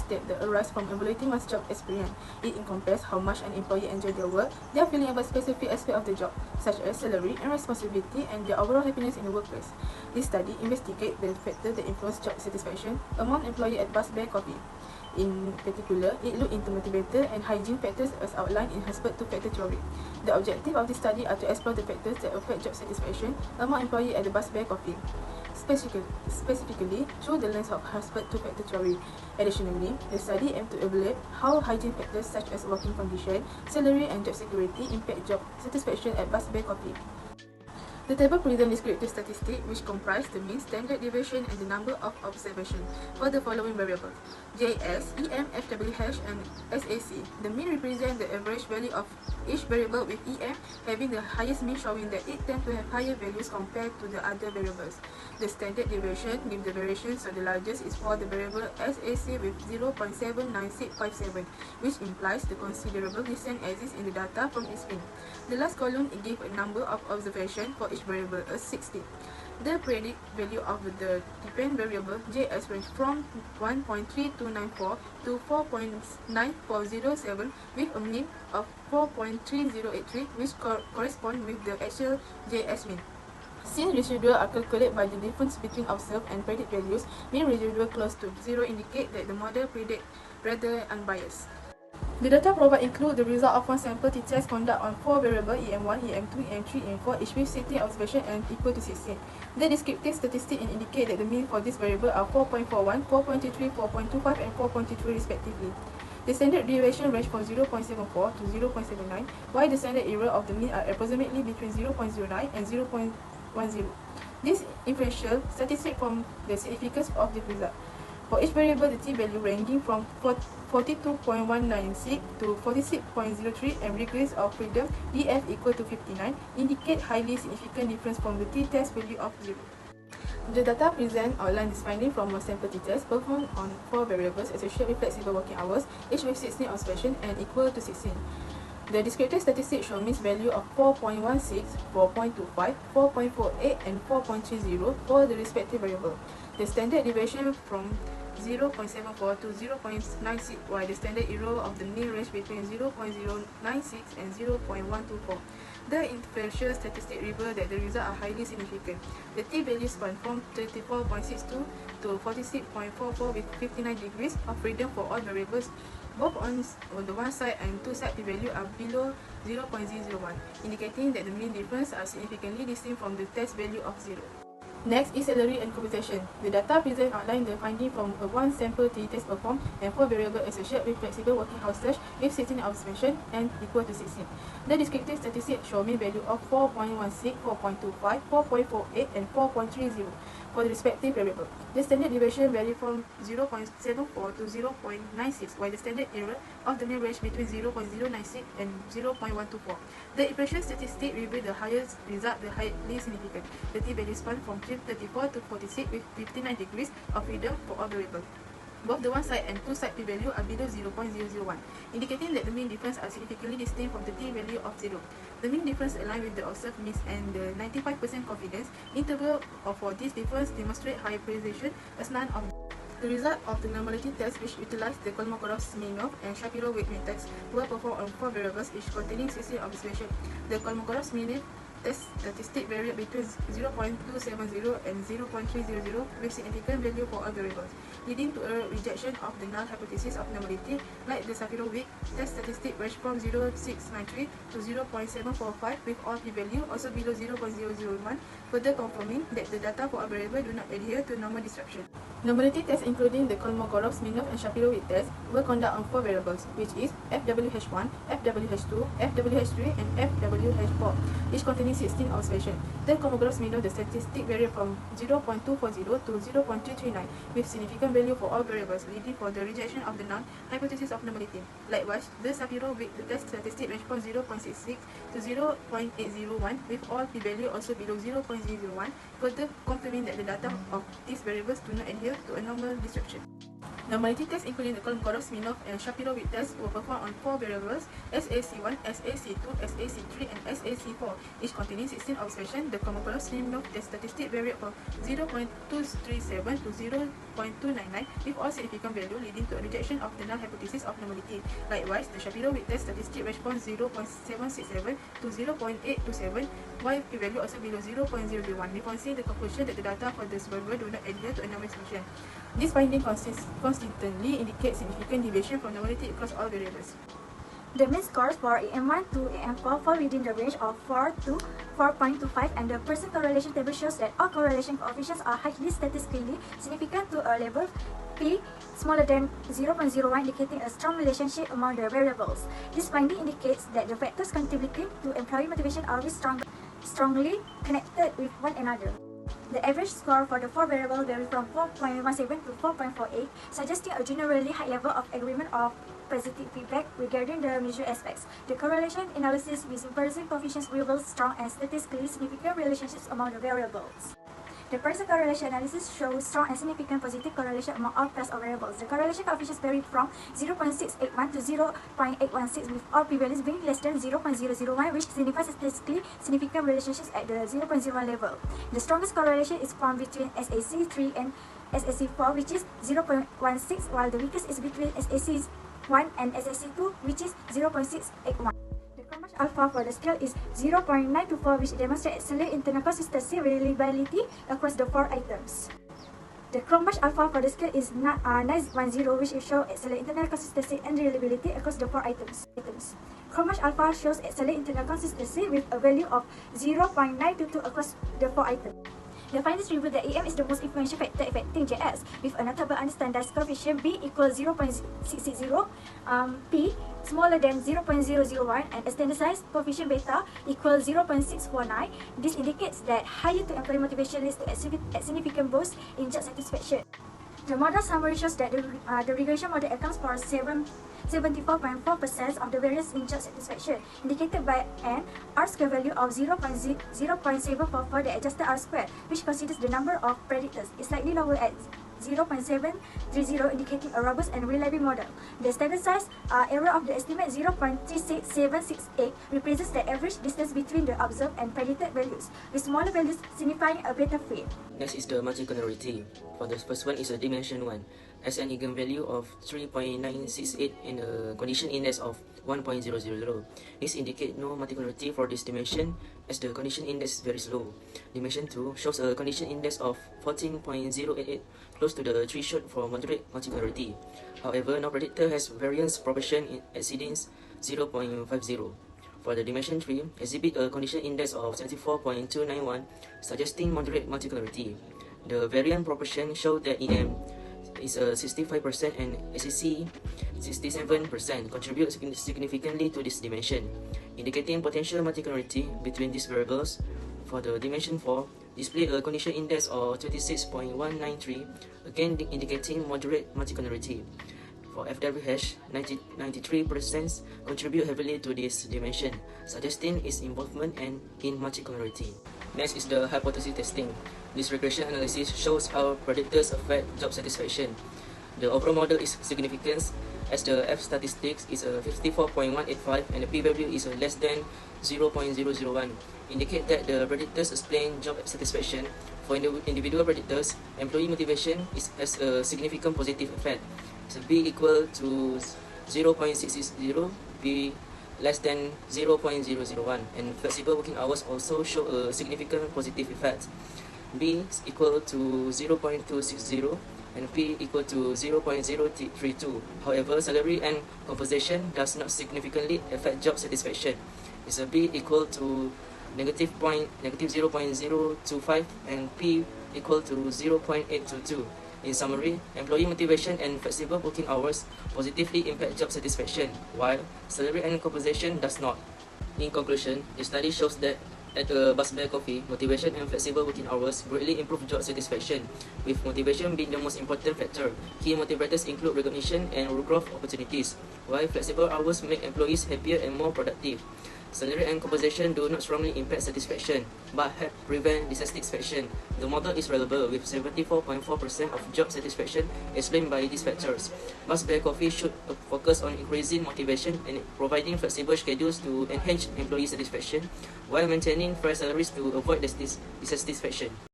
steps that arise from evaluating one's job experience. It encompasses how much an employee enjoys their work, their feeling about specific aspects of the job, such as salary and responsibility, and their overall happiness in the workplace. This study investigates the factors that influence job satisfaction among employees at Bus Bear Coffee. In particular, it looked into motivator and hygiene factors as outlined in Husband two-factor theory. The objective of this study are to explore the factors that affect job satisfaction among employees at the Bus Bear Coffee, specifically through the lens of Husband two-factor theory. Additionally, the study aimed to evaluate how hygiene factors such as working condition, salary, and job security impact job satisfaction at Bus Bear Coffee. The table presents descriptive statistics which comprise the mean, standard deviation, and the number of observations for the following variables: JS, EM, FWH, and SAC. The mean represents the average value of each variable, with EM having the highest mean, showing that it tends to have higher values compared to the other variables. The standard deviation gives the variation, so the largest is for the variable SAC with 0.79657, which implies the considerable distance exists in the data from its mean. The last column gives a number of observations for each variable as 60. The predict value of the dependent variable JS range from 1.3294 to 4.9407 with a mean of 4.3083, which corresponds with the actual JS mean. Since residuals are calculated by the difference between observed and predict values, mean residual close to 0 indicate that the model predicts rather unbiased. The data provided include the result of one sample t-test conducted on 4 variables EM1, EM2, EM3, EM4, each with 16 observations and equal to 16. The descriptive statistics indicate that the mean for this variable are 4.41, 4.23, 4.25, and 4.23 respectively. The standard deviation range from 0.74 to 0.79, while the standard error of the mean are approximately between 0.09 and 0.10. This inferential statistic from the significance of the result. For each variable, the t-value ranging from 42.196 to 46.03 and degrees of freedom df equal to 59 indicate highly significant difference from the t-test value of 0. The data present outline this finding from a sample t-test performed on 4 variables associated with flexible working hours, each with 16 observations and equal to 16. The descriptive statistics show mean value of 4.16, 4.25, 4.48, and 4.30 for the respective variable. The standard deviation from 0.74 to 0.96, while the standard error of the mean range between 0.096 and 0.124. The inferential statistics reveal that the results are highly significant. The t-value span from 34.62 to 46.44 with 59 degrees of freedom for all variables. Both on the one side and two side p-value are below 0.001, indicating that the mean difference are significantly distinct from the test value of 0. Next is salary and computation. The data present outline the finding from a one sample t-test performed and 4 variables associated with flexible working hours with 16 observations and equal to 16. The descriptive statistics show mean value of 4.16, 4.25, 4.48, and 4.30 for the respective variable. The standard deviation vary from 0.74 to 0.96, while the standard error of the mean range between 0.096 and 0.124. The impression statistic reveal the highest result, the highly significant. The t-value span from 34 to 46 with 59 degrees of freedom for all variables. Both the one side and two side p-value are below 0.001, indicating that the mean difference are significantly distinct from the t-value of 0. The mean difference align with the observed means, and the 95% confidence interval for this difference demonstrate high precision as none of the result of the normality test, which utilized the Kolmogorov-Smirnov and Shapiro-Wilk methods, were performed on 4 variables each containing 16 observations. The Kolmogorov-Smirnov test statistic vary between 0.270 and 0.300 with significant value for all variables, leading to a rejection of the null hypothesis of normality. Like the Shapiro-Wilk test statistic range from 0.693 to 0.745 with all p-value also below 0.001, further confirming that the data for all variables do not adhere to normal distribution. Normality tests, including the Kolmogorov-Smirnov and Shapiro-Wilk tests, were conducted on 4 variables, which is FWH1, FWH2, FWH3, and FWH4, each containing 16 observations. The Kolmogorov-Smirnov statistic varied from 0.240 to 0.339 with significant value for all variables, leading for the rejection of the null hypothesis of normality. Likewise, the Shapiro-Wilk test statistic range from 0.66 to 0.801 with all p-value also below 0.001, further confirming that the data of these variables do not adhere to a normal distribution. Normality tests, including the Kolmogorov, Smirnov, and Shapiro-Wilk tests, were performed on 4 variables: SAC1, SAC2, SAC3, and SAC4, each containing 16 observations. The Kolmogorov, Smirnov test statistic varied from 0.237 to 0.299, with all significant value leading to a rejection of the null hypothesis of normality. Likewise, the Shapiro-Wilk test statistic responds 0.767 to 0.827, while p-value also below 0.001, reinforcing the conclusion that the data for the survivor do not adhere to a normalization. This finding consistently indicates significant deviation from normality across all variables. The mean scores for AM1 to AM4 fall within the range of 4 to 4.25, and the percent correlation table shows that all correlation coefficients are highly statistically significant to a level p smaller than 0.01, indicating a strong relationship among the variables. This finding indicates that the factors contributing to employee motivation are strongly connected with one another. The average score for the 4 variables varies from 4.17 to 4.48, suggesting a generally high level of agreement of positive feedback regarding the measured aspects. The correlation analysis using percent coefficients reveals strong and statistically significant relationships among the variables. The percent correlation analysis shows strong and significant positive correlation among all class of variables. The correlation coefficients vary from 0.681 to 0.816, with all p-values being less than 0.001, which signifies statistically significant relationships at the 0.01 level. The strongest correlation is found between SAC3 and SAC4, which is 0.16, while the weakest is between SAC1 and SAC2, which is 0.681. Alpha for the scale is 0.924, which demonstrates excellent internal consistency and reliability across the 4 items. The Cronbach alpha for the scale is 910, which shows excellent internal consistency and reliability across the 4 items. Cronbach alpha shows excellent internal consistency with a value of 0.922 across the 4 items. The findings reveal that AM is the most influential factor affecting JS, with a notable unstandardized coefficient B equals 0.660, P smaller than 0.001, and a standardized coefficient beta equals 0.649. This indicates that higher to employee motivation leads to a significant boost in job satisfaction. The model summary shows that the regression model accounts for 74.4% of the variance in job satisfaction, indicated by an R-square value of 0.744. The adjusted R-square, which considers the number of predictors, is slightly lower at 0.730, indicating a robust and reliable model. The standardized error of the estimate 0.36768 represents the average distance between the observed and predicted values, with smaller values signifying a better fit. Next is the multicolority. For the first one is a dimension 1, as an eigenvalue of 3.968 and a condition index of 1.000. This indicates no multicolority for this dimension, as the condition index is very low. Dimension 2 shows a condition index of 14.088, close to the threshold for moderate multicolority. However, no predictor has variance proportion exceeding 0.50. For the dimension 3, exhibit a condition index of 74.291, suggesting moderate multicolority. The variance proportion shows that EM is 65% and SAC 67%, contribute significantly to this dimension, indicating potential multicolority between these variables. For the dimension 4, display a condition index of 26.193, again indicating moderate multicolority. For FWH, 93% contribute heavily to this dimension, suggesting its involvement and in multicolority. Next is the hypothesis testing. This regression analysis shows how predictors affect job satisfaction. The overall model is significant, as the F statistics is 54.185 and the p-value is less than 0.001, indicate that the predictors explain job satisfaction. For individual predictors, employee motivation has a significant positive effect. So B equal to 0.660, B less than 0.001, and flexible working hours also show a significant positive effect. B is equal to 0.260 and P equal to 0.032. However, salary and compensation does not significantly affect job satisfaction. It's a B equal to negative 0.025 and P equal to 0.822. In summary, employee motivation and flexible working hours positively impact job satisfaction, while salary and compensation does not. In conclusion, the study shows that at a bus bear coffee, motivation and flexible working hours greatly improve job satisfaction, with motivation being the most important factor. Key motivators include recognition and growth opportunities, while flexible hours make employees happier and more productive. Salary and compensation do not strongly impact satisfaction, but help prevent dissatisfaction. The model is reliable with 74.4% of job satisfaction explained by these factors. Bus Bear Coffee should focus on increasing motivation and providing flexible schedules to enhance employee satisfaction, while maintaining fair salaries to avoid dissatisfaction.